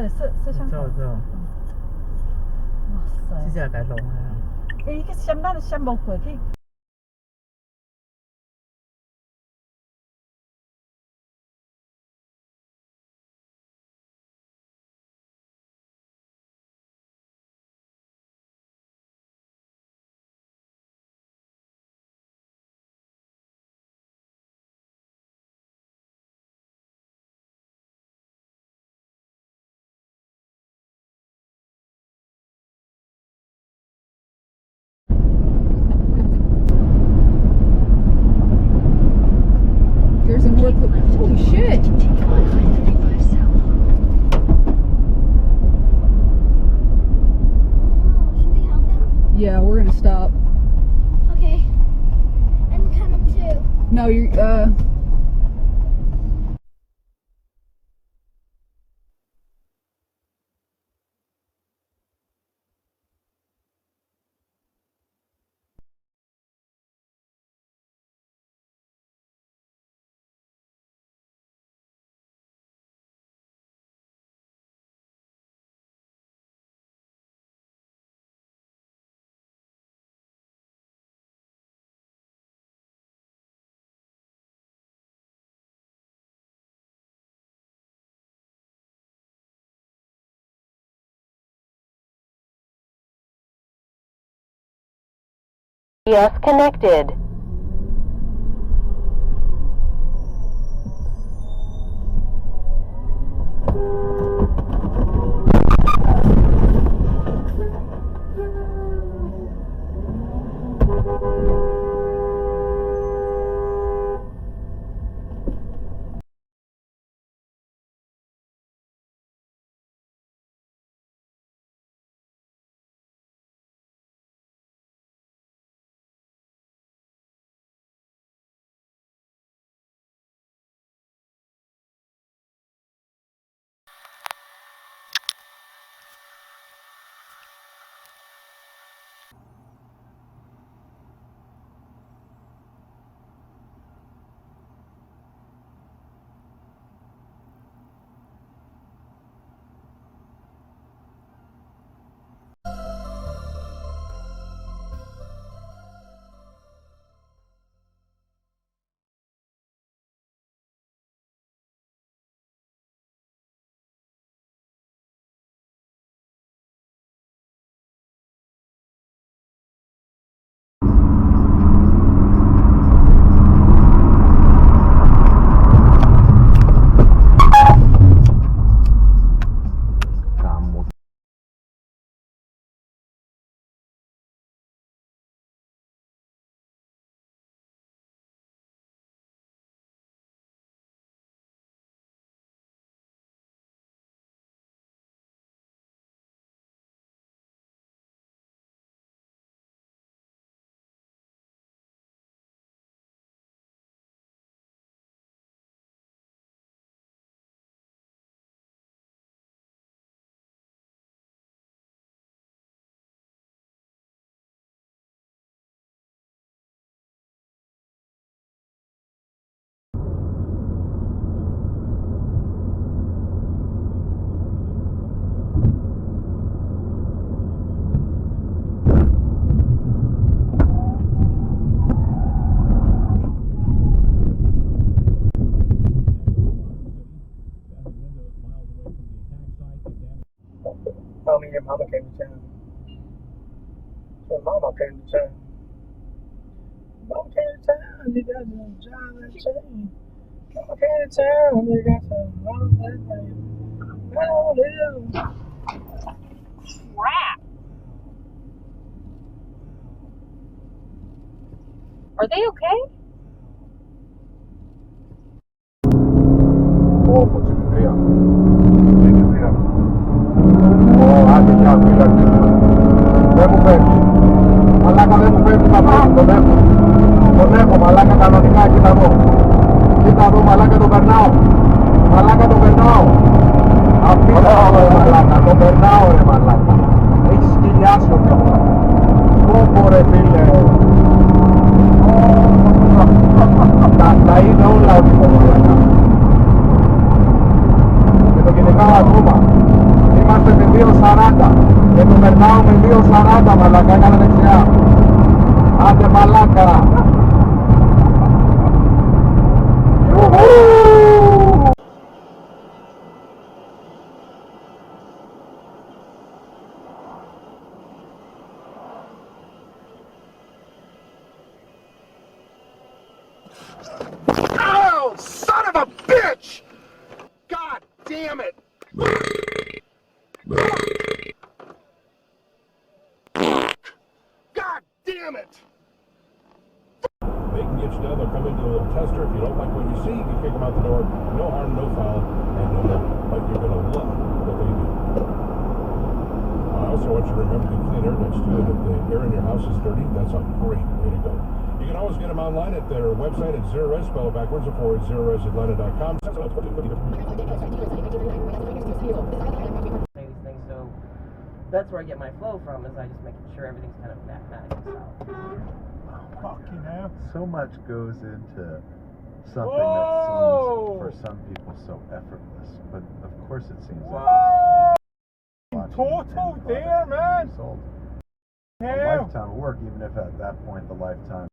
个摄像头。知道。哇塞！这只该弄啊。伊个闪咱闪无过去。There's a more. Holy shit! Should we help him? Yeah, we're gonna stop. Okay. And come too. No, you're. Yes, connected. Tell me your mama came to town. Your mama came to town. Mama came to town, you got some job and chain. Mama came to town, you got some love and pain. I don't live. Crap. Are they okay? Oh, poczekaj. Oh, ate siya, bilang dito. Demo pwede. Malaka demo pwede pa ba? Demo, malaka ka na kita mo. Kita mo, malaka to Bernao. Malaka to Bernao. Api na malaka to Bernao, malaka. It's stigliasso to. Popore figlie. Dai da un lato di malaka. Ito ginagawa ko ba? envío Sarata. En tu mercado me envío Sarata, Malaca, en la necesidad. Ande Malaca. Oh, son of a bitch! God damn it! God damn it! They can get you done. They'll come into a little tester. If you don't like what you see, you can kick them out the door. No harm, no foul, and no money. But you're going to love what they do. I also want you to remember to clean air ducts too. And if the air in your house is dirty, that's a great way to go. You can always get them online at their website at ZeroRes, spell it backwards, or zeroresatlanta.com. These things, so that's where I get my flow from, is I just making sure everything's kind of mathematically solid. Fucking hell. So much goes into something that seems, for some people, so effortless. But of course it seems like Total there, man. Sold. A Hell. lifetime of work, even if at that point the lifetime.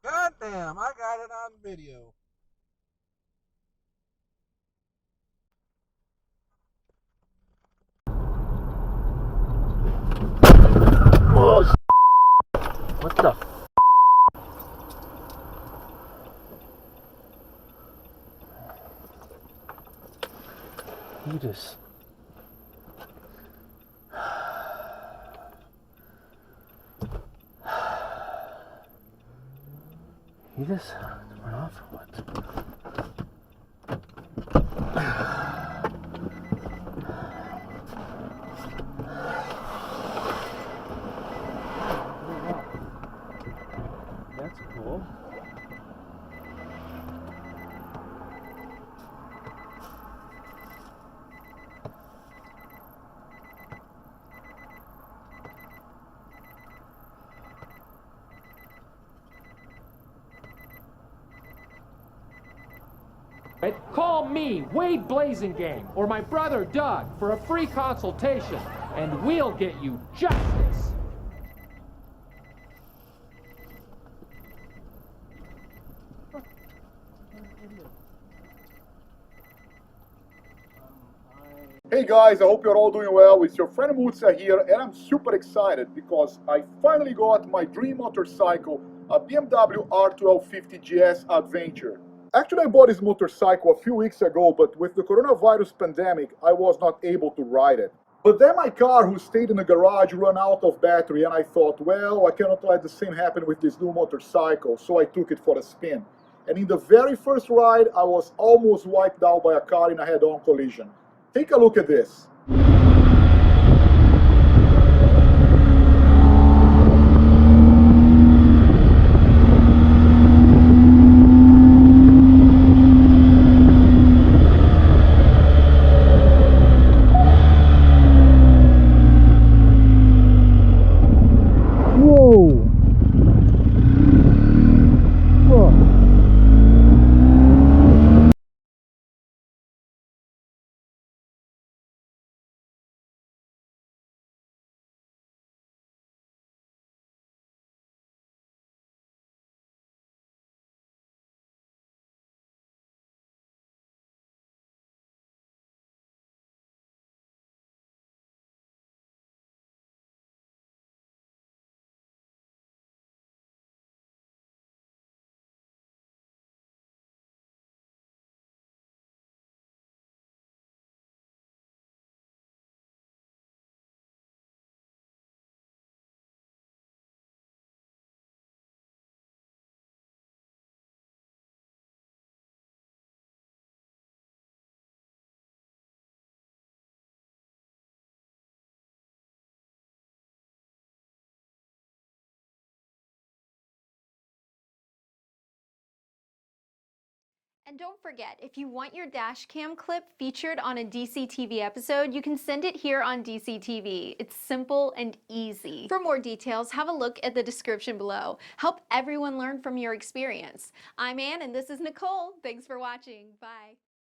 God damn, I got it on video. What the You just... You just went off or what? it, call me, Wade Blazingame, or my brother Doug for a free consultation, and we'll get you justice. Hey guys, I hope you're all doing well. It's your friend Mutsa here, and I'm super excited because I finally got my dream motorcycle, a BMW R1250 GS Adventure. Actually, I bought this motorcycle a few weeks ago, but with the coronavirus pandemic, I was not able to ride it. But then my car, who stayed in the garage, ran out of battery, and I thought, well, I cannot let the same happen with this new motorcycle, so I took it for a spin. And in the very first ride, I was almost wiped out by a car in a head-on collision. Take a look at this. Whoa! And don't forget, if you want your dash cam clip featured on a DCTV episode, you can send it here on DCTV. It's simple and easy. For more details, have a look at the description below. Help everyone learn from your experience. I'm Ann and this is Nicole. Thanks for watching. Bye.